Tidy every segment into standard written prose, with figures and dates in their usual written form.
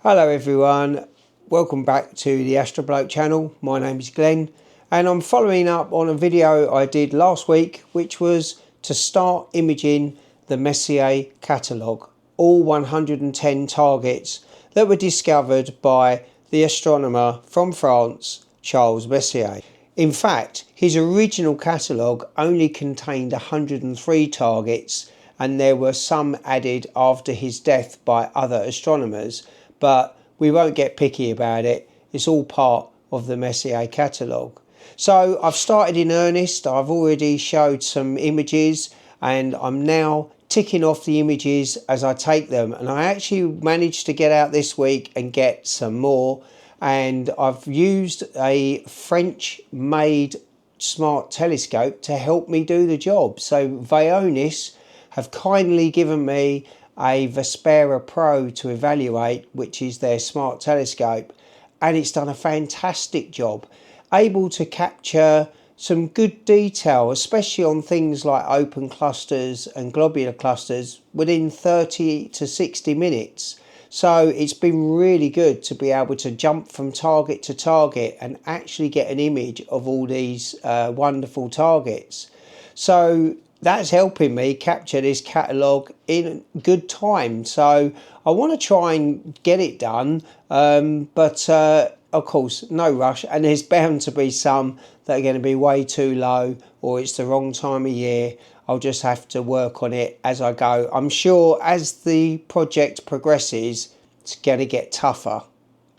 Hello everyone, welcome back to the Astrobloke channel. My name is Glenn and I'm following up on a video I did last week, which was to start imaging the Messier Catalogue, all 110 targets that were discovered by the astronomer from France, Charles Messier. In fact, his original catalogue only contained 103 targets, and there were some added after his death by other astronomers, but we won't get picky about it. It's all part of the Messier Catalogue. So I've started in earnest. I've already showed some images and I'm now ticking off the images as I take them, and I actually managed to get out this week and get some more, and I've used a French made smart telescope to help me do the job. So Vaonis have kindly given me a Vespera Pro to evaluate, which is their smart telescope, and it's done a fantastic job, able to capture some good detail, especially on things like open clusters and globular clusters, within 30 to 60 minutes. So it's been really good to be able to jump from target to target and actually get an image of all these wonderful targets. So that's helping me capture this catalogue in good time. So I want to try and get it done, but of course no rush, and there's bound to be some that are going to be way too low or it's the wrong time of year. I'll just have to work on it as I go. I'm sure as the project progresses it's going to get tougher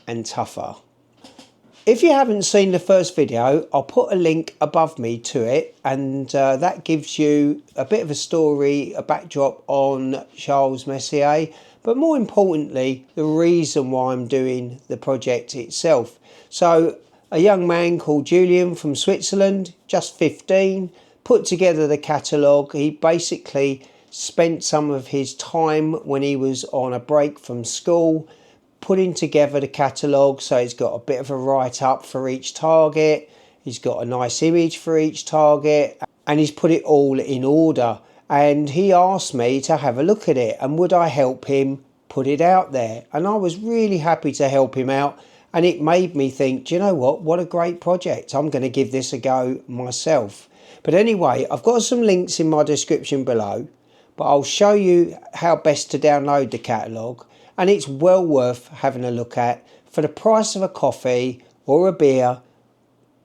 and tougher. If you haven't seen the first video, I'll put a link above me to it, and that gives you a bit of a story, a backdrop on Charles Messier, but more importantly, the reason why I'm doing the project itself. So a young man called Julian from Switzerland, just 15, put together the catalogue. He basically spent some of his time when he was on a break from school putting together the catalogue, so he's got a bit of a write-up for each target, he's got a nice image for each target, and he's put it all in order. And he asked me to have a look at it and would I help him put it out there, and I was really happy to help him out, and it made me think, do you know what a great project, I'm going to give this a go myself. But anyway, I've got some links in my description below, but I'll show you how best to download the catalogue, and it's well worth having a look at for the price of a coffee or a beer.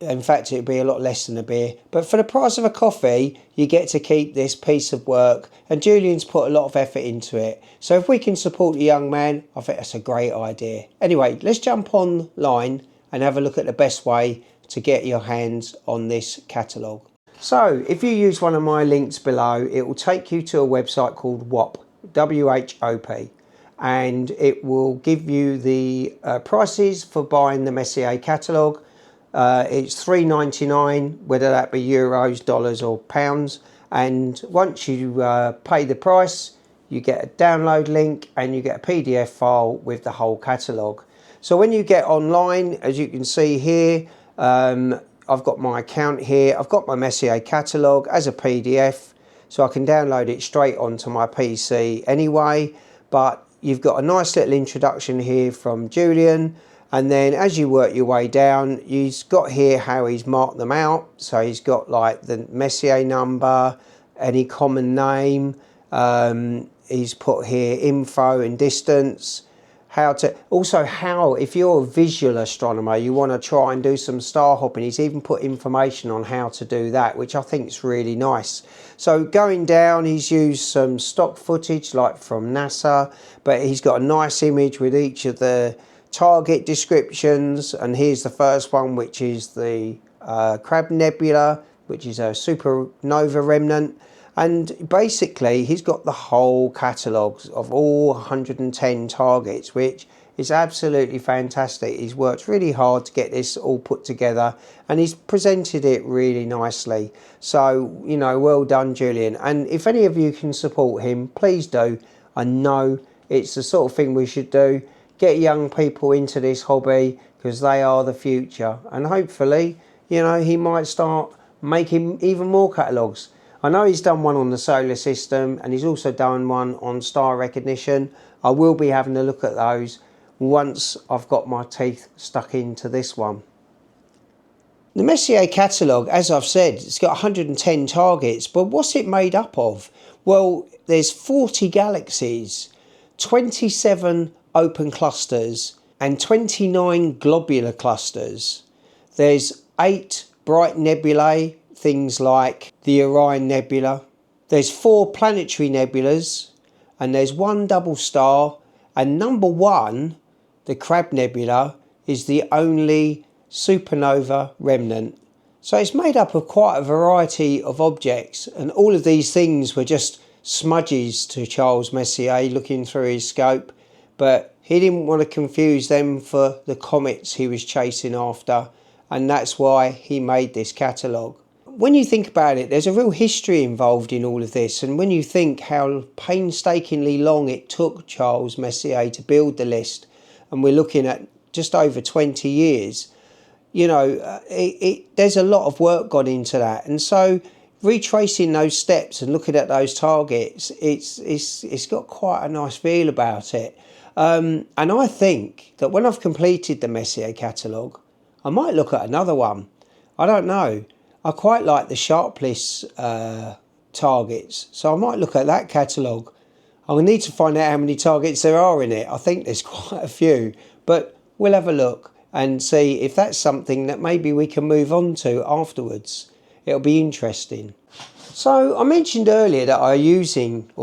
In fact, it'd be a lot less than a beer, but for the price of a coffee you get to keep this piece of work, and Julian's put a lot of effort into it. So if we can support the young man, I think that's a great idea. Anyway, let's jump online and have a look at the best way to get your hands on this catalogue. So if you use one of my links below, it will take you to a website called WHOP, W-H-O-P, and it will give you the prices for buying the Messier catalogue. It's $3.99, whether that be euros, dollars or pounds, and once you pay the price you get a download link and you get a PDF file with the whole catalogue. So when you get online, as you can see here, I've got my account here, I've got my Messier catalogue as a PDF, so I can download it straight onto my PC anyway. But you've got a nice little introduction here from Julian, and then as you work your way down, he's got here how he's marked them out. So he's got like the Messier number, any common name, he's put here info and distance, how if you're a visual astronomer, you want to try and do some star hopping, he's even put information on how to do that, which I think is really nice. So going down, he's used some stock footage like from NASA, but he's got a nice image with each of the target descriptions, and here's the first one, which is the Crab Nebula, which is a supernova remnant. And basically he's got the whole catalogues of all 110 targets, which is absolutely fantastic. He's worked really hard to get this all put together and he's presented it really nicely. So, you know, well done, Julian. And if any of you can support him, please do. I know it's the sort of thing we should do. Get young people into this hobby because they are the future. And hopefully, you know, he might start making even more catalogues. I know he's done one on the solar system and he's also done one on star recognition. I will be having a look at those once I've got my teeth stuck into this one. The Messier Catalogue, as I've said, it's got 110 targets, but what's it made up of? Well, there's 40 galaxies, 27 open clusters, and 29 globular clusters. There's 8 bright nebulae, things like the Orion Nebula. There's 4 planetary nebulas, and there's 1 double star, and number 1, the Crab Nebula, is the only supernova remnant. So it's made up of quite a variety of objects, and all of these things were just smudges to Charles Messier looking through his scope, but he didn't want to confuse them for the comets he was chasing after, and that's why he made this catalogue. When you think about it, there's a real history involved in all of this, and when you think how painstakingly long it took Charles Messier to build the list, and we're looking at just over 20 years, you know, there's a lot of work gone into that. And so retracing those steps and looking at those targets, it's got quite a nice feel about it. And I think that when I've completed the Messier Catalogue, I might look at another one. I don't know. I quite like the Sharpless targets, so I might look at that catalogue. I will need to find out how many targets there are in it. I think there's quite a few, but we'll have a look and see if that's something that maybe we can move on to afterwards. It'll be interesting. So I mentioned earlier that I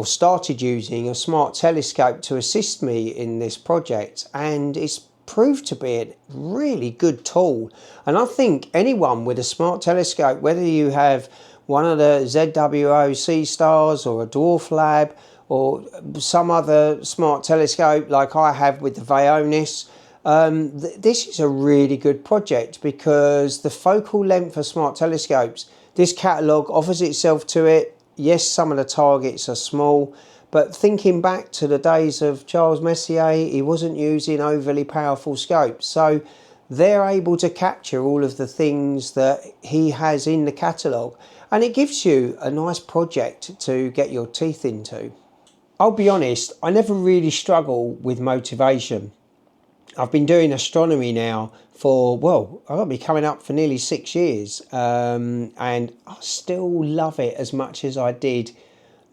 started using a smart telescope to assist me in this project, and it's proved to be a really good tool. And I think anyone with a smart telescope, whether you have one of the ZWO C stars or a Dwarf Lab or some other smart telescope like I have with the Vaonis, this is a really good project because the focal length for smart telescopes, this catalogue offers itself to it. Yes, some of the targets are small, but thinking back to the days of Charles Messier, he wasn't using overly powerful scopes, so they're able to capture all of the things that he has in the catalogue, and it gives you a nice project to get your teeth into. I'll be honest, I never really struggle with motivation. I've been doing astronomy now for, well, I've got to be coming up for nearly 6 years, and I still love it as much as I did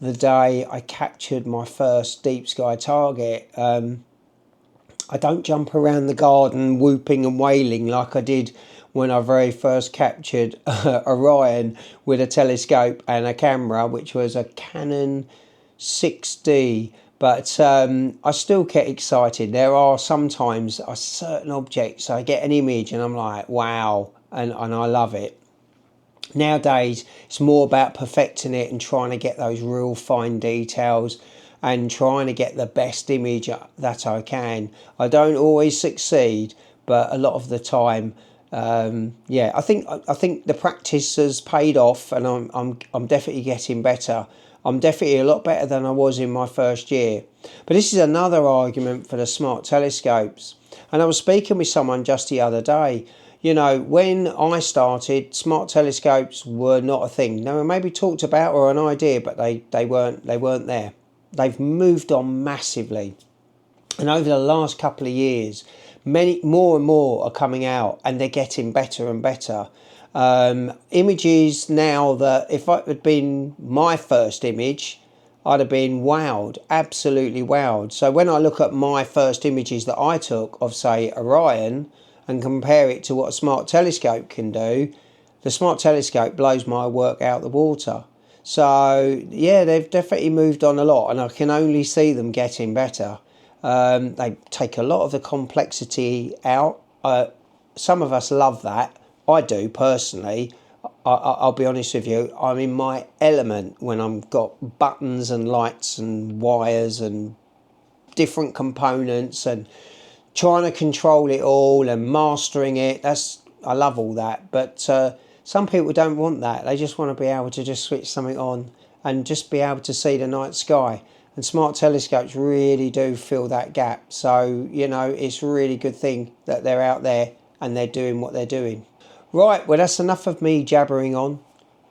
the day I captured my first deep sky target. I don't jump around the garden whooping and wailing like I did when I very first captured Orion with a telescope and a camera, which was a Canon 6D. But I still get excited. There are sometimes certain objects, I get an image and I'm like, wow, and I love it. Nowadays, it's more about perfecting it and trying to get those real fine details and trying to get the best image that I can. I don't always succeed, but a lot of the time, yeah, I think the practice has paid off, and I'm definitely getting better. I'm definitely a lot better than I was in my first year. But this is another argument for the smart telescopes. And I was speaking with someone just the other day. You know, when I started, smart telescopes were not a thing. They were maybe talked about or an idea, but they weren't there. They've moved on massively. And over the last couple of years, more and more are coming out, and they're getting better and better. Images now that if it had been my first image, I'd have been wowed, absolutely wowed. So when I look at my first images that I took of, say, Orion, and compare it to what a smart telescope can do, the smart telescope blows my work out the water. So yeah, they've definitely moved on a lot, and I can only see them getting better. They take a lot of the complexity out. Some of us love that. I do personally. I'll be honest with you, I'm in my element when I've got buttons and lights and wires and different components and trying to control it all and mastering it. I love all that. But some people don't want that. They just want to be able to just switch something on and just be able to see the night sky. And smart telescopes really do fill that gap. So, you know, it's a really good thing that they're out there and they're doing what they're doing. Right, well, that's enough of me jabbering on.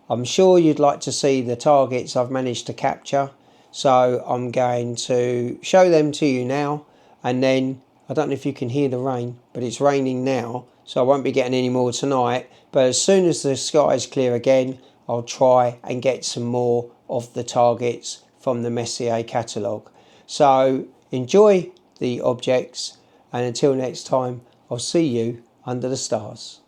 I'm sure you'd like to see the targets I've managed to capture. So I'm going to show them to you now, and then I don't know if you can hear the rain, but it's raining now, so I won't be getting any more tonight. But as soon as the skies clear again, I'll try and get some more of the targets from the Messier Catalogue. So enjoy the objects, and until next time, I'll see you under the stars.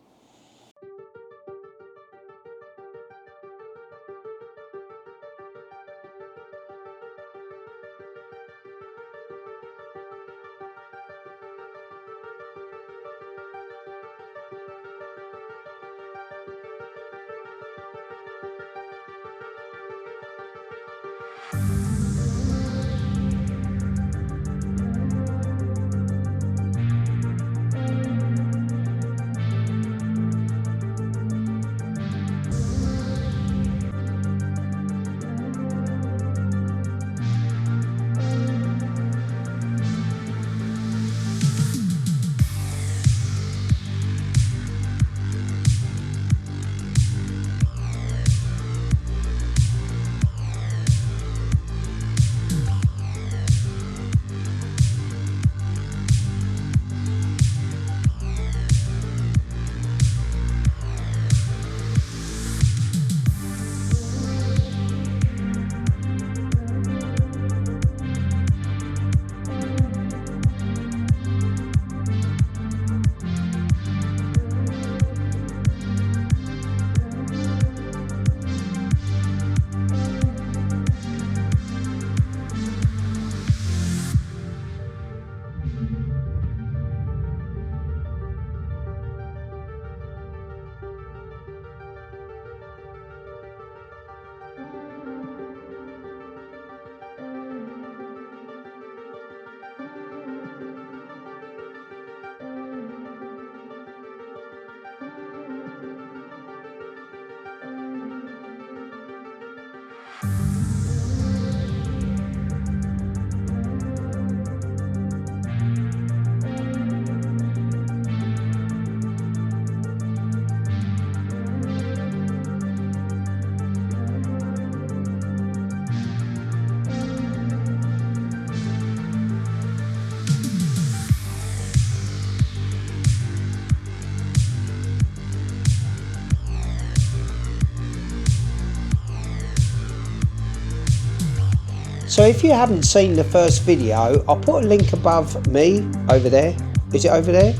So if you haven't seen the first video, I'll put a link above me over there. Is it over there?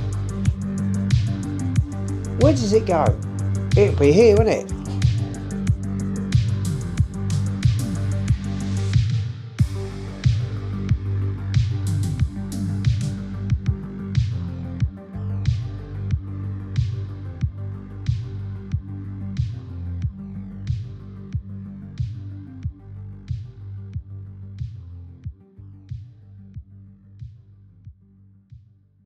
Where does it go? It'll be here, won't it?